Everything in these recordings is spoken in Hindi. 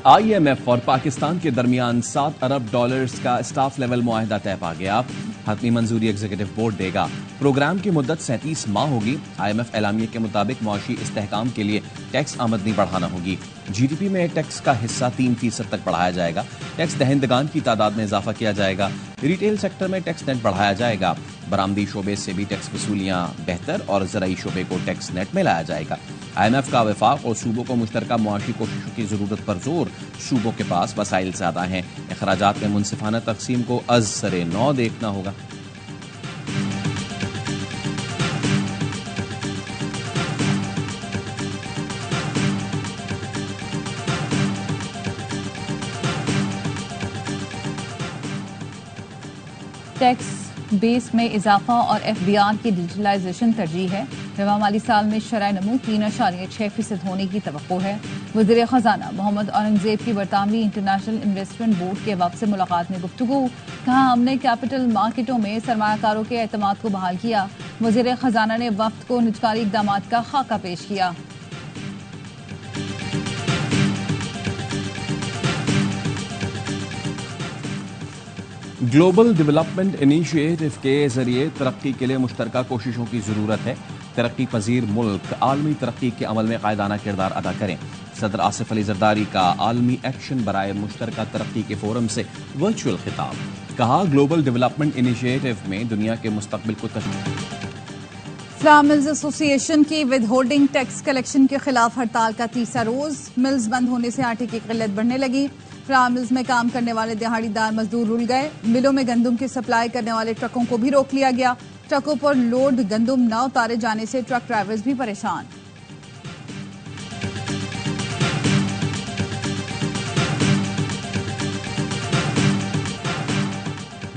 IMF और पाकिस्तान के दरमियान $7 अरब का स्टाफ लेवल मुआहदा तय पा गया। हतमी मंजूरी एग्जीक्यूटिव बोर्ड देगा। प्रोग्राम की मुद्दत 37 माह होगी। IMF एलामिये के मुताबिक मुआशी इस्तेहकाम के लिए टैक्स आमदनी बढ़ाना होगी। GDP में टैक्स का हिस्सा 3% तक बढ़ाया जाएगा। टैक्स दहंदगान की तादाद में इजाफा किया जाएगा। रिटेल सेक्टर में टैक्स नेट बढ़ाया जाएगा। बरामदी शोबे से भी टैक्स वसूलियां बेहतर और ज़राई शोबे को टैक्स नेट में लाया जाएगा। IMF का वफाक और सूबों को मुश्तरका मुआशी कोशिशों की जरूरत पर जोर। सूबों के पास वसाइल ज्यादा हैं। अखराजात में मुनसिफाना तकसीम को अज़-सरे नौ देखना होगा। टैक्स बेस में इजाफा और FBR की डिजिटलाइजेशन तरजीह है। रवा माली साल में शरह नमू 3.6% होने की तवक्को है। वज़ीर ख़जाना मोहम्मद औरंगज़ेब की बरतानवी इंटरनेशनल इन्वेस्टमेंट बोर्ड के वक्त से मुलाकात में गुफ्तगू। कहा, हमने कैपिटल मार्केटों में सरमायाकारों के एतमाद को बहाल किया। वज़ीर ख़जाना ने वक्त को निजकारी इक़दाम का खाका पेश किया। ग्लोबल डेवलपमेंट इनिशिएटिव के जरिए तरक्की के लिए मुश्तरका कोशिशों की जरूरत है। तरक्की पजीर मुल्क आलमी तरक्की के अमल में कायदाना किरदार अदा करें। सदर आसिफ अली जरदारी का आलमी एक्शन बराए मुश्तरका तरक्की के फोरम से वर्चुअल खिताब। कहा, ग्लोबल डेवलपमेंट इनिशिएटिव में दुनिया के मुस्तकबिल को फ्लावर मिल्स एसोसिएशन की विद होल्डिंग टैक्स कलेक्शन के खिलाफ हड़ताल का तीसरा रोज। मिल्स बंद होने से आटे की किल्लत बढ़ने लगी। फ्लावर मिल्स में काम करने वाले दिहाड़ीदार मजदूर रुल गए। मिलों में गंदम की सप्लाई करने वाले ट्रकों को भी रोक लिया गया। ट्रकों पर लोड गंदम न उतारे जाने से ट्रक ड्राइवर्स भी परेशान।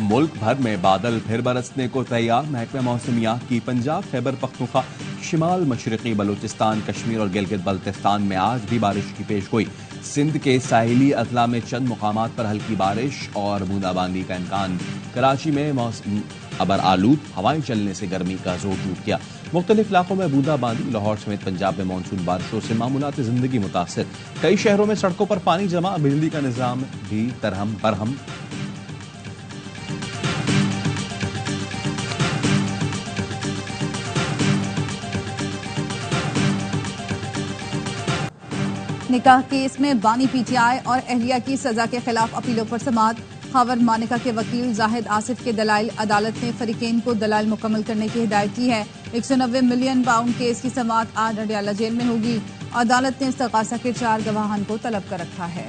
मुल्क भर में बादल फिर बरसने को तैयार। महकमा मौसमियात की पंजाब, खैबर पख्तूनख्वा, शिमाल मशरकी बलूचिस्तान, कश्मीर और गिलगित बल्तिस्तान में आज भी बारिश की पेशगोई। सिंध के साहिली अजला में चंद मुकामात पर हल्की बारिश और बूंदाबांदी का इम्कान। कराची में मौसम अबर आलूद, हवाएं चलने से गर्मी का जोर टूट गया। मुख्तलिफ इलाकों में बूंदाबांदी। लाहौर समेत पंजाब में मानसून बारिशों से मामूलात जिंदगी मुतासर। कई शहरों में सड़कों पर पानी जमा, बिजली का निजाम भी तरहम बरहम। निकाह केस में बानी PTI और अहलिया की सजा के खिलाफ अपीलों पर समाअत। खावर मानिका के वकील जाहिद आसिफ के दलाइल। अदालत ने फरीकेन को दलाइल मुकम्मल करने की हिदायत की है। 190 मिलियन पाउंड केस की समाअत आज अडयाला जेल में होगी। अदालत ने इस्तग़ासा के 4 गवाहान को तलब कर रखा है।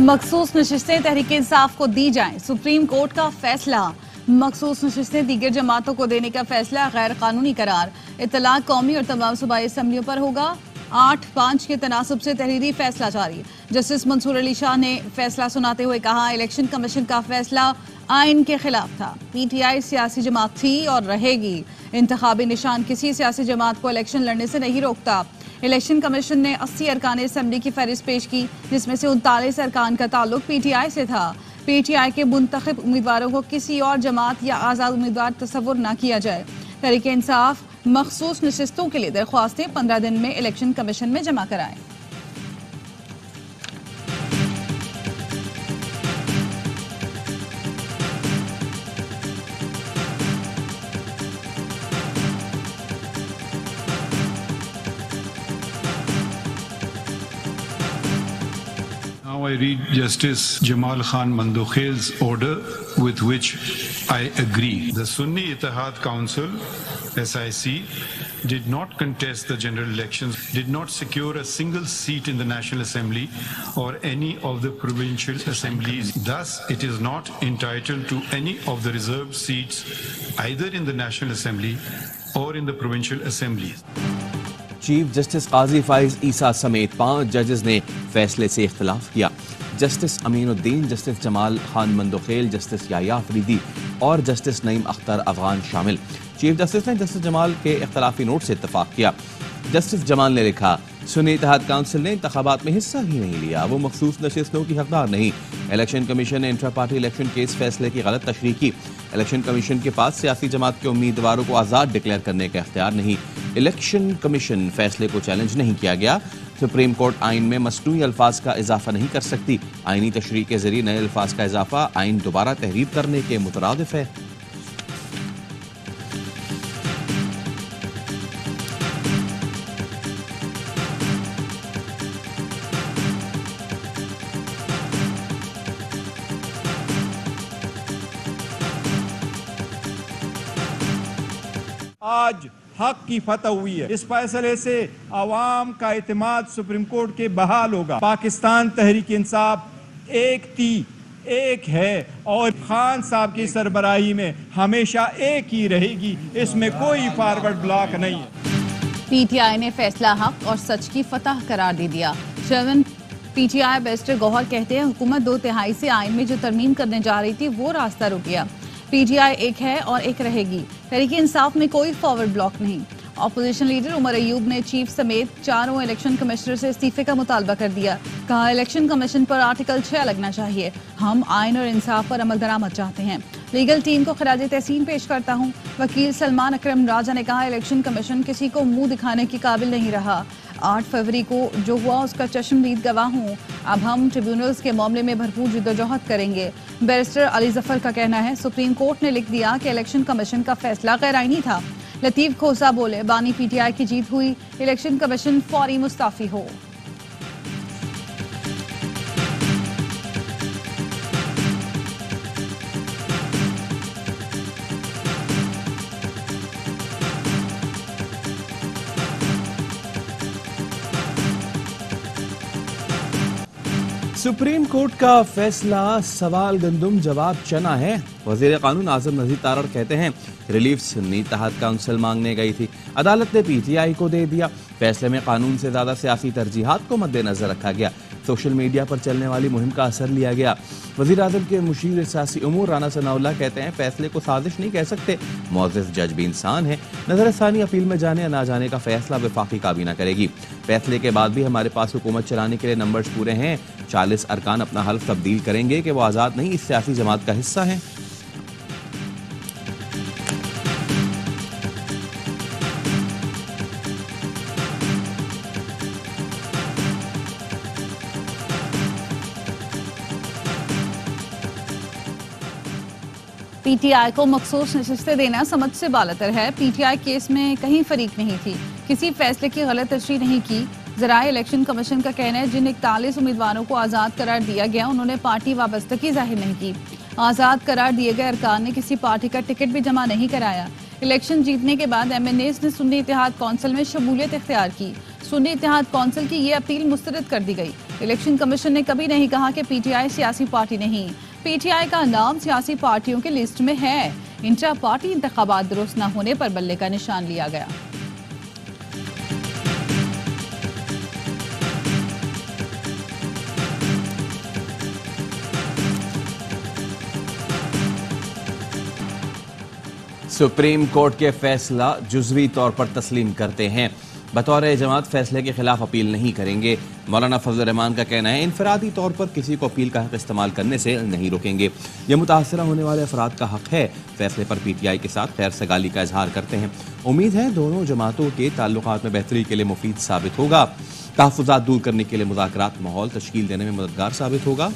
मखसूस नशिस्तें तहरीक इंसाफ को दी जाएं, सुप्रीम कोर्ट का फैसला। मखसूस नशिस्तें दीगर जमातों को देने का फैसला गैर कानूनी करार। इत्तलाक कौमी और तमाम सूबाई असम्बलियों पर होगा। 8-5 के तनासब से तहरीरी फैसला जारी। जस्टिस मंसूर अली शाह ने फैसला सुनाते हुए कहा, इलेक्शन कमीशन का फैसला आइन के खिलाफ था। PTI सियासी जमात थी और रहेगी। इंतखाबी निशान किसी सियासी जमात को इलेक्शन लड़ने से नहीं रोकता। इलेक्शन कमीशन ने 80 अरकान असम्बली की फहरिस्त पेश की, जिसमें से 39 अरकान का ताल्लुक PTI से था। PTI के मुंतखब उम्मीदवारों को किसी और जमात या आज़ाद उम्मीदवार तस्वुर न किया जाए। तहरीक इंसाफ मखसूस नशिस्तों के लिए दरख्वास्तें 15 दिन में इलेक्शन कमीशन में जमा कराएं। Now I read Justice Jamal Khan Mandokhel's order with which I agree. The Sunni Ittihad Council, SIC, did not contest the general elections, did not secure a single seat in the National Assembly or any of the provincial assemblies. Thus, it is not entitled to any of the reserved seats either in the National Assembly or in the provincial assemblies. Chief justice Qazi Faez Isa समेत 5 जजेस ने फैसले से इख्तलाफ किया। Justice Aminuddin, justice Jamal Khan Mandokhail, justice Yahya Afridi और जस्टिस नईम अख्तर अफगान शामिल। चीफ जस्टिस ने जस्टिस जमाल के इख्तलाफी नोट से इत्तफाक किया। जस्टिस जमाल ने लिखा, सुन्नी इत्तेहाद काउंसिल ने इंतखाबात में हिस्सा ही नहीं लिया, वो मखसूस नशिस्तों की हकदार नहीं। इलेक्शन कमीशन ने इंट्रा पार्टी इलेक्शन केस फैसले की गलत तशरीह की। इलेक्शन कमीशन के पास सियासी जमात के उम्मीदवारों को आज़ाद डिक्लेयर करने का इख्तियार नहीं। इलेक्शन कमीशन फैसले को चैलेंज नहीं किया गया। सुप्रीम कोर्ट आइन में मसनूई अल्फाज का इजाफा नहीं कर सकती। आइनी तशरीह के जरिए नए अल्फाज का इजाफा आइन दोबारा तहरीर करने के मुतरादिफ है। आज हक की फतह हुई है। इस फैसले से आवाम का इत्मीनान सुप्रीम कोर्ट के बहाल होगा। पाकिस्तान तहरीक इंसाफ एक थी, एक है और खान साहब की सरबराही में हमेशा एक ही रहेगी। इसमें कोई फॉरवर्ड ब्लॉक नहीं है। पीटीआई ने फैसला हक और सच की फतह करार दे दिया। चेयरमैन पीटीआई बैरिस्टर गौहर कहते हैं, हुकूमत 2/3 से आइन में जो तरमीम करने जा रही थी वो रास्ता रुक गया। पीटीआई एक है और एक रहेगी। तहरीक इंसाफ में कोई फॉरवर्ड ब्लॉक नहीं। ऑपोजिशन लीडर उमर अयूब ने चीफ समेत 4 इलेक्शन कमिश्नर से इस्तीफे का मुतालबा कर दिया। कहा, इलेक्शन कमीशन पर आर्टिकल 6 लगना चाहिए। हम आइन और इंसाफ पर अमल दरामद चाहते हैं। लीगल टीम को खराज तहसीन पेश करता हूँ। वकील सलमान अकरम राजा ने कहा, इलेक्शन कमीशन किसी को मुंह दिखाने के काबिल नहीं रहा। 8 फरवरी को जो हुआ उसका चश्मदीद गवाह हूँ। अब हम ट्रिब्यूनल्स के मामले में भरपूर जद्दोजहद करेंगे। बैरिस्टर अली जफर का कहना है, सुप्रीम कोर्ट ने लिख दिया कि इलेक्शन कमीशन का फैसला गैर आईनी था। लतीफ खोसा बोले, बानी पीटीआई की जीत हुई, इलेक्शन कमीशन फौरी मुस्ताफी हो। सुप्रीम कोर्ट का फैसला सवाल गंदुम जवाब चना है। वजीर कानून आजम नजीर तारड़ कहते हैं, रिलीफ सुन्नी इत्तेहाद काउंसिल मांगने गई थी, अदालत ने पीटीआई को दे दिया। फैसले में कानून से ज्यादा सियासी तरजीहात को मद्देनजर रखा गया। सोशल मीडिया पर चलने वाली मुहिम का असर लिया गया। वजीर आजम के मुशीर सियासी उमूर राना सनाउल्लाह कहते हैं, फैसले को साजिश नहीं कह सकते, मुअज़्ज़िज़ जज भी इंसान है। नजरसानी अपील में जाने या ना जाने का फैसला वफाकी काबीना करेगी। फैसले के बाद भी हमारे पास हुकूमत चलाने के लिए नंबर्स पूरे हैं। 40 अरकान अपना हल्फ तब्दील करेंगे कि वो आज़ाद नहीं, इस सियासी जमात का हिस्सा हैं। पीटीआई को मखसूस नशिस्तें देना समझ से बालतर है। पीटीआई केस में कहीं फरीक नहीं थी, किसी फैसले की गलत तशरीह नहीं की। ज़राए इलेक्शन कमीशन का कहना है, जिन 41 उम्मीदवारों को आज़ाद करार दिया गया उन्होंने पार्टी वाबस्तगी जाहिर नहीं की। आज़ाद करार दिए गए अरकान ने किसी पार्टी का टिकट भी जमा नहीं कराया। इलेक्शन जीतने के बाद MNAs ने सुन्नी इत्तेहाद कौंसिल में शमूलियत इख्तियार की। सुन्नी इत्तेहाद कौंसिल की ये अपील मुस्तरद कर दी गई। इलेक्शन कमीशन ने कभी नहीं कहा कि पीटीआई सियासी पार्टी नहीं। पीटीआई का नाम सियासी पार्टियों के लिस्ट में है। इंट्रा पार्टी इंतखाबात दुरुस्त न होने पर बल्ले का निशान लिया गया। सुप्रीम कोर्ट के फैसला जुज़वी तौर पर तस्लीम करते हैं। बतौर जमात फैसले के खिलाफ अपील नहीं करेंगे। मौलाना फजल रहमान का कहना है, इनफरादी तौर पर किसी को अपील का हक इस्तेमाल करने से नहीं रोकेंगे। यह मुतासरा होने वाले अफराद का हक है। फैसले पर पीटीआई के साथ खैर सगाली का इजहार करते हैं। उम्मीद है दोनों जमातों के ताल्लुकात में बेहतरी के लिए मुफीद साबित होगा। तहफ़्फ़ुज़ात दूर करने के लिए मुज़ाकरात माहौल तश्कील देने में मददगार साबित होगा।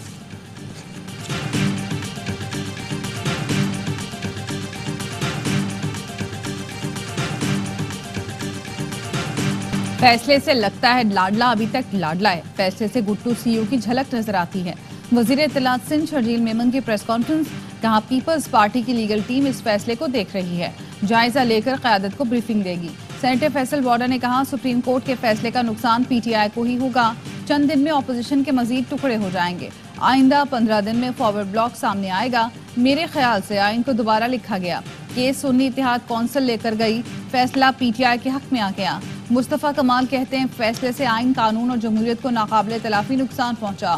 फैसले से लगता है लाडला अभी तक लाडला है। फैसले से गुट्टू सीईओ की झलक नजर आती है। वजीर इत्तलात सिंध शर्जील मेमन की प्रेस कॉन्फ्रेंस, कहा पीपल्स पार्टी की लीगल टीम इस फैसले को देख रही है, जायजा लेकर क़यादत को ब्रीफिंग देगी। सेनेटर फैसल वार्डर ने कहा, सुप्रीम कोर्ट के फैसले का नुकसान पीटीआई को ही होगा। चंद दिन में ऑपोजिशन के मजीद टुकड़े हो जाएंगे। आइंदा 15 दिन में फॉरवर्ड ब्लॉक सामने आएगा। मेरे ख्याल से आइन को दोबारा लिखा गया। केस सुन्नी इत्तेहाद कौंसिल लेकर गई, फैसला पीटीआई के हक में आ गया। मुस्तफा कमाल कहते हैं, फैसले से आइन, कानून और जमहूरियत को नाकाबिले तलाफी नुकसान पहुंचा।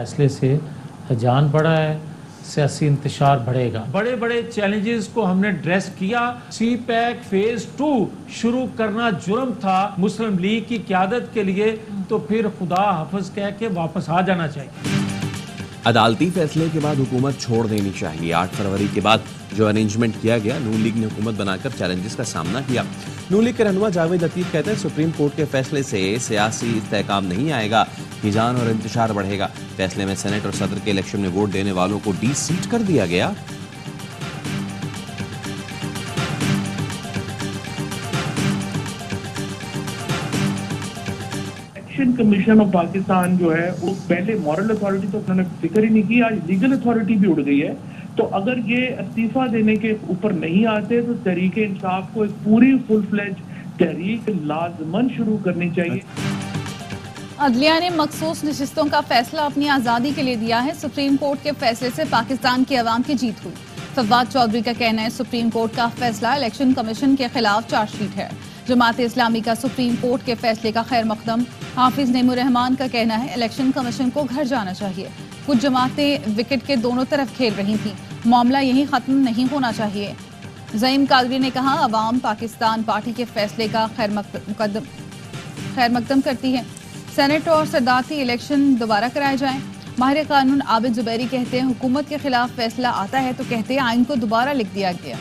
फैसले से जान पड़ा है, सियासी इंतशार बढ़ेगा। बड़े बड़े चैलेंजेस को हमने एड्रेस किया। सी पैक फेज 2 शुरू करना जुर्म था मुस्लिम लीग की क़यादत के लिए, तो फिर खुदा हाफिज कह के वापस आ जाना चाहिए। अदालती फैसले के बाद हुकूमत छोड़ देनी चाहिए। 8 फरवरी के बाद जो अरेंजमेंट किया गया, नून लीग ने हुकूमत बनाकर चैलेंजेस का सामना किया। नून लीग के रहनुमा जावेद लतीफ कहते हैं सुप्रीम कोर्ट के फैसले से सियासी इस्तेहकाम नहीं आएगा, हिजान और इंतशार बढ़ेगा। फैसले में सेनेट और सदर के इलेक्शन में वोट देने वालों को डी-सीट कर दिया गया। इलेक्शन कमीशन ऑफ पाकिस्तान जो है वो पहले मॉरल अथॉरिटी तो उन्होंने फिक्र ही नहीं की, आज लीगल अथॉरिटी भी उड़ गई है। तो अगर ये इस्तीफा देने के ऊपर नहीं आते तो तहरीक इंसाफ को एक पूरी फुल फ्लेज तहरीक लाजमन शुरू करनी चाहिए। अदलिया ने मखसूस नशिस्तों का फैसला अपनी आज़ादी के लिए दिया है। सुप्रीम कोर्ट के फैसले से पाकिस्तान की अवाम की जीत हुई। फवाद चौधरी का कहना है सुप्रीम कोर्ट का फैसला इलेक्शन कमीशन के खिलाफ चार्जशीट है। जमात इस्लामी का सुप्रीम कोर्ट के फैसले का खैर मकदम। हाफिज नईमुर रहमान का कहना है इलेक्शन कमीशन को घर जाना चाहिए। कुछ जमातें विकेट के दोनों तरफ खेल रही थी, मामला यहीं खत्म नहीं होना चाहिए। ज़ईम कादरी ने कहा अवाम पाकिस्तान पार्टी के फैसले का खैर मकदम करती है। सेनेट और सदारती इलेक्शन दोबारा कराए जाएं। माहिर कानून आबिद जुबैरी कहते हैं हुकूमत के खिलाफ फैसला आता है तो कहते हैं आइन को दोबारा लिख दिया गया।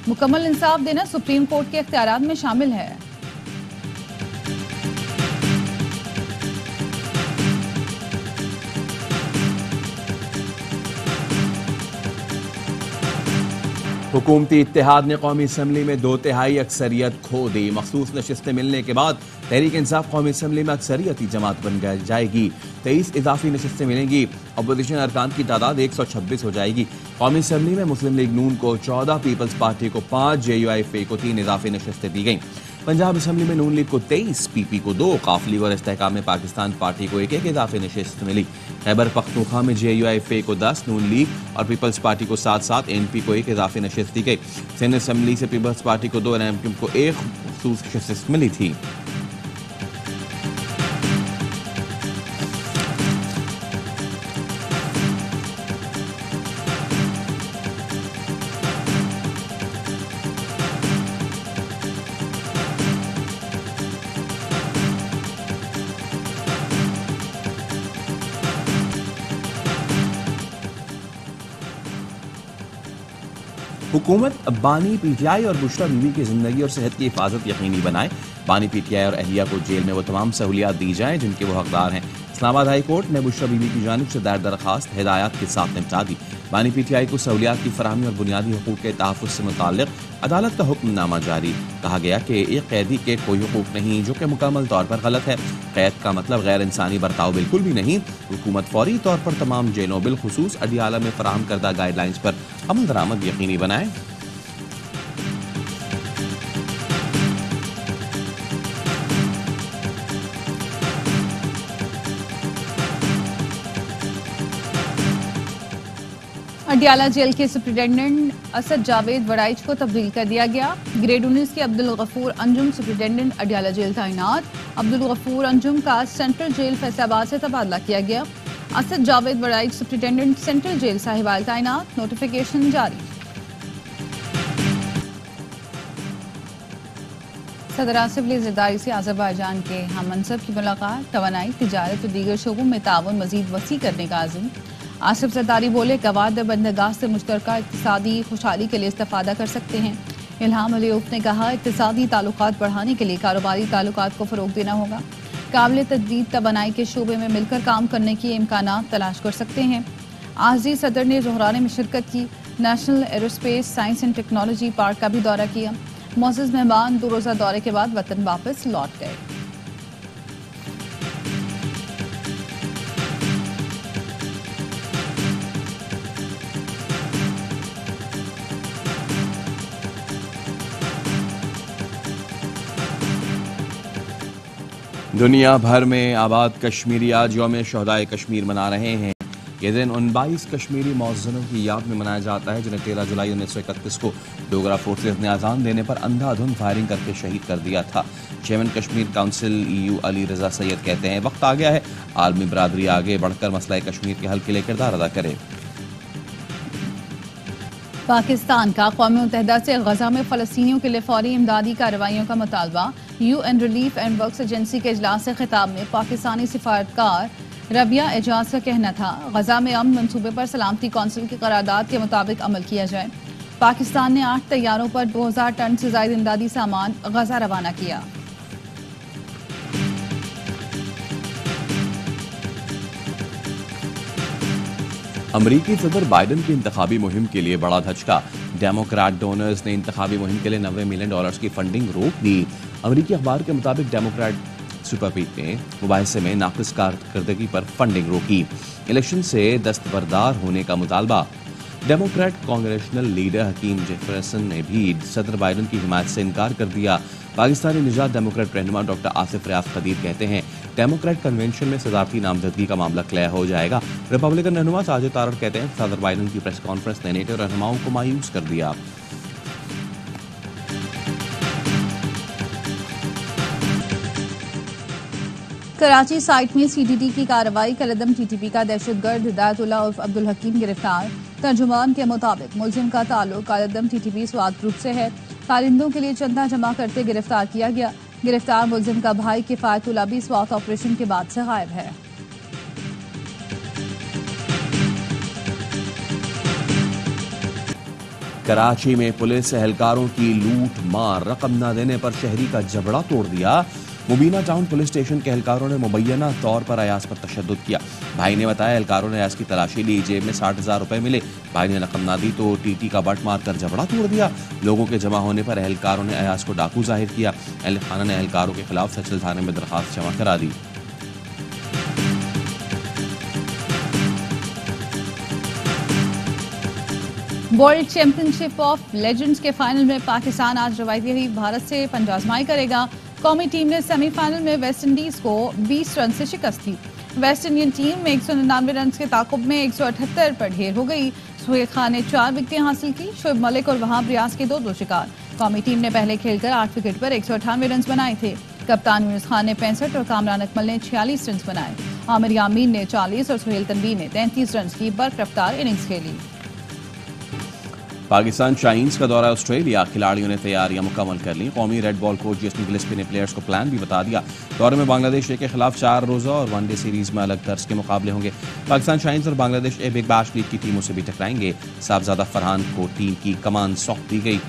मुकम्मल इंसाफ देना सुप्रीम कोर्ट के इख्तियारात में शामिल है। हुकूमती इत्तेहाद ने कौमी असम्बली में 2/3 अक्सरियत खो दी। मखसूस नशिस्तें मिलने के बाद तहरीक इंसाफ कौमी असम्बली में अक्सरियती जमात बन जाएगी। 23 इजाफी नशिस्तें मिलेंगी। अपोजिशन अरकान की तादाद 126 हो जाएगी। कौमी असम्बली में मुस्लिम लीग नून को 14, पीपल्स पार्टी को 5, JUIF को 3 इजाफी नशिस्तें दी गई। पंजाब असम्बली में नून लीग को 23, PP को 2, काफ लीग और इस्तेहकाम में पाकिस्तान पार्टी को 1-1 इजाफी नशिस्त मिली। खैबर पख्तूनख्वा में JUIF को 10, नून लीग और पीपल्स पार्टी को 7-7, NP को 1 इजाफी नशिस्त दी गई। सिंध असम्बली से पीपल्स पार्टी को 2 और MQ को 1 खसूस नशिस्त मिली थी। हुकूमत बानी PTI और बुशरा बीबी की जिंदगी और सेहत की हिफाजत यकीनी बनाए। बानी PTI और अहलिया को जेल में वो तमाम सहूलियात दी जाएं जिनके वो हकदार हैं। इस्लामाबाद हाई कोर्ट ने बुशरा बीबी की जानिब से दायर दरखास्त हिदायत के साथ निपटा दी। बानी PTI को सहूलियात की फराहमी और बुनियादी हुकूक के तहफ़्फ़ुज़ से मुताल्लिक़ अदालत का हुक्मनामा जारी। कहा गया कि एक कैदी के कोई हुकूक नहीं, जो कि मुकम्मल तौर पर गलत है। कैद का मतलब गैर इंसानी बर्ताव बिल्कुल भी नहीं। हुकूमत फौरी तौर पर तमाम जेलों बिलखुसूस अडियाला में फराहम करदा गाइडलाइंस पर अमल दरामद यकीनी बनाए। अडियाला जेल के सुप्रिंटेंडेंट असद जावेद वड़ाइच को तब्दील कर दिया गया। ग्रेड 19 के अब्दुल गफूर अंजुम सुप्रिंटेंडेंट अडियाला जेल तैनात। अब्दुल गफूर अंजुम का सेंट्रल जेल फैसलाबाद से तबादला किया गया। Asad Javed Waraich superintendent central jail Sahiwal तैनात। नोटिफिकेशन जारी। सदर आसिफ अली ज़रदारी से आज़रबाईजान के हम मनसब की मुलाकात। तवानाई, तिजारत और दीगर शोबों में ताउन मज़ीद वसी करने का आज़म। आसिफ ज़रदारी बोले कवाद बंदरगाह से मुश्तरका इक़्तिसादी खुशहाली के लिए इस्तेफ़ादा कर सकते हैं। इल्हाम अलीऊफ ने कहा इक़्तिसादी ताल्लुकात बढ़ाने के लिए कारोबारी ताल्लुकात को फ़रोग़ देना होगा। काबिल तजदीद तवानाई के शोबे में मिलकर काम करने की इम्कानात तलाश कर सकते हैं। आज़ी सदर ने जोहराने में शिरकत की। National aerospace science and technology park का भी दौरा किया। मोअज़्ज़ज़ मेहमान 2 रोज़ा दौरे के बाद वतन वापस लौट गए। दुनिया भर में आबाद कश्मीरी आज यौम शहदाए कश्मीर मना रहे हैं। ये दिन उन 22 कश्मीरी मौज़िनों की याद में मनाया जाता है जिन्हें 13 जुलाई 1931 को डोगरा फोर्सेज ने अजान देने पर अंधाधुंध फायरिंग करके शहीद कर दिया था। Chairman Kashmir council EU Ali Raza Syed कहते हैं वक्त आ गया है आलमी बरादरी आगे बढ़कर मसला कश्मीर के हल के लिए किरदार अदा करे। पाकिस्तान का कौमी मुत्तहिदा से गजा में फ़लस्तीनियों के लिए फौरी इमदादी कार्रवाइयों का मुतालबा। UN relief and works agency के इजलास से खिताब में पाकिस्तानी सिफारतकार रबिया एजाज का कहना था गजा में अमन मंसूबे पर सलामती कौंसिल की करारदाद के मुताबिक अमल किया जाए। पाकिस्तान ने 8 तैयारों पर 2000 टन से ज्यादा इमदादी सामान गजा रवाना किया। अमरीकी सदर बाइडन की इंतखाबी मुहिम के लिए बड़ा धचका। डेमोक्रेट डोनर्स ने इंतखाबी मुहिम के लिए $90 मिलियन की फंडिंग रोक दी। अमरीकी अखबार के मुताबिक डेमोक्रेट सुपर पीक ने मुबाहिसे में नाक़िस कारकर्दगी पर फंडिंग रोकी। इलेक्शन से दस्तबरदार होने का मुतालबा। Democrat congressional leader Hakeem Jefferson ने भी सदर बाइडन की हिमायत से इनकार कर दिया। पाकिस्तानी निजात डेमोक्रेट रहनुमा डॉक्टर आसिफ रियाज खदीर कहते हैं डेमोक्रेट कन्वेंशन में सदारती नामजदगी का मामला क्लियर हो जाएगा। रिपब्लिकन रहनुमा साजिद तारड़ कहते हैं सदर बाइडन की प्रेस कॉन्फ्रेंस ने नेटो रहनुमाओं को मायूस कर दिया। कराची साइट में CTT की कार्रवाई। कलदम TTP का दहशतगर्द हिदायतुल्लाह उर्फ अब्दुल हकीम गिरफ्तार। तर्जुमान के मुताबिक मुलजिम का ताल्लुक कलदम TTP स्वाद ग्रुप से है। कारिंदों के लिए चंदा जमा करते गिरफ्तार किया गया। गिरफ्तार मुलजिम का भाई किफायतुल्लाह भी स्वात ऑपरेशन के बाद से गायब है। कराची में पुलिस एहलकारों की लूट मार, रकम न देने पर शहरी का जबड़ा तोड़ दिया। मुबीना टाउन पुलिस स्टेशन के एहलकारों ने मुबैना तौर पर अयाज पर तशद्दुद किया। भाई ने बताया एहलकारों ने अयाज की तलाशी ली, जेब में 60,000 रुपए मिले। भाई ने रकम ना दी तो TT का बट मारकर जबड़ा तोड़ दिया। लोगों के जमा होने पर एहलकारों ने अयाज को डाकू जाहिर किया। अहल खाना ने एहलकारों के खिलाफ सचल थाने में दरखास्त जमा करा दी। वर्ल्ड चैंपियनशिप ऑफ लेजेंड्स के फाइनल में पाकिस्तान आज रवायती भारत से पंजाजमाई करेगा। कौमी टीम ने सेमीफाइनल में वेस्ट इंडीज को 20 रन से शिकस्त दी। वेस्ट इंडियन टीम में 199 रन के ताकुब में 178 पर ढेर हो गई। सुहेल खान ने 4 विकेटें हासिल की। शोएब मलिक और वहाब रियाज के 2 शिकार। कौमी टीम ने पहले खेलकर 8 विकेट पर 198 रन बनाए थे। कप्तान यूनुस खान ने 65 और कामरान अकमल ने 46 रन बनाए। आमिर यामीन ने 40 और सुहेल तनवीर ने 33 रन की बरकरफ्तार इनिंग्स खेली। पाकिस्तान शाहीन्स का दौरा ऑस्ट्रेलिया। खिलाड़ियों ने तैयारियां मुकम्मल कर ली। कौमी red ball coach Jason Gillespie ने प्लेयर्स को प्लान भी बता दिया। दौरे में बांग्लादेश ए के खिलाफ 4 रोजा और वनडे सीरीज में अलग तर्ज के मुकाबले होंगे। पाकिस्तान शाहीन्स और Bangladesh a big bash league की टीमों से भी टकराएंगे। साहबजादा फरहान को टीम की कमान सौंप दी गई।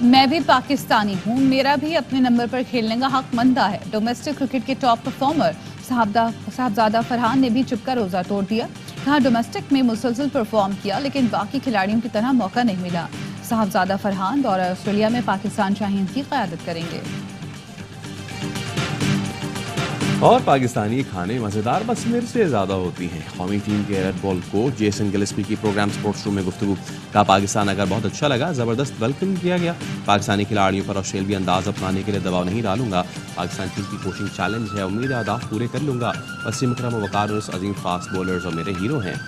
मैं भी पाकिस्तानी हूँ, मेरा भी अपने नंबर पर खेलने का हक बनता है। डोमेस्टिक क्रिकेट के टॉप परफॉर्मर साहबजादा फरहान ने भी चुपका रोजा तोड़ दिया। कहा डोमेस्टिक में मुसलसल परफॉर्म किया लेकिन बाकी खिलाड़ियों की तरह मौका नहीं मिला। साहबजादा फरहान दौरा ऑस्ट्रेलिया में पाकिस्तान शाहीन्स की क़यादत करेंगे। और पाकिस्तानी खाने मजेदार बस मेरे से ज्यादा होती हैं। कौमी टीम के red ball coach Jason Gillespie की प्रोग्राम स्पोर्ट्स रूम में गुफ्तगू। कहा पाकिस्तान अगर बहुत अच्छा लगा जबरदस्त वेलकम किया गया। पाकिस्तानी खिलाड़ियों पर ऑस्ट्रेलियाई अंदाज अपनाने के लिए दबाव नहीं डालूंगा। पाकिस्तान टीम की कोचिंग चैलेंज है, उम्मीद है अहदाफ पूरे कर लूंगा। वसीम अकरम और वकार अजीम फास्ट बॉलर्स और मेरे हीरो हैं।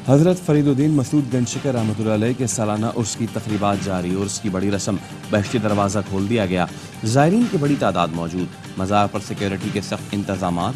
हजरत फरीदुद्दीन मसूद गंजशकर रहमतुल्लाह अलैह के सालाना उर्स की तकरीबात जारी। उर्स की बड़ी रस्म, बहश्ती दरवाज़ा खोल दिया गया। ज़ायरीन की बड़ी तादाद मौजूद। मज़ार पर सिक्योरिटी के सख्त इंतजामात।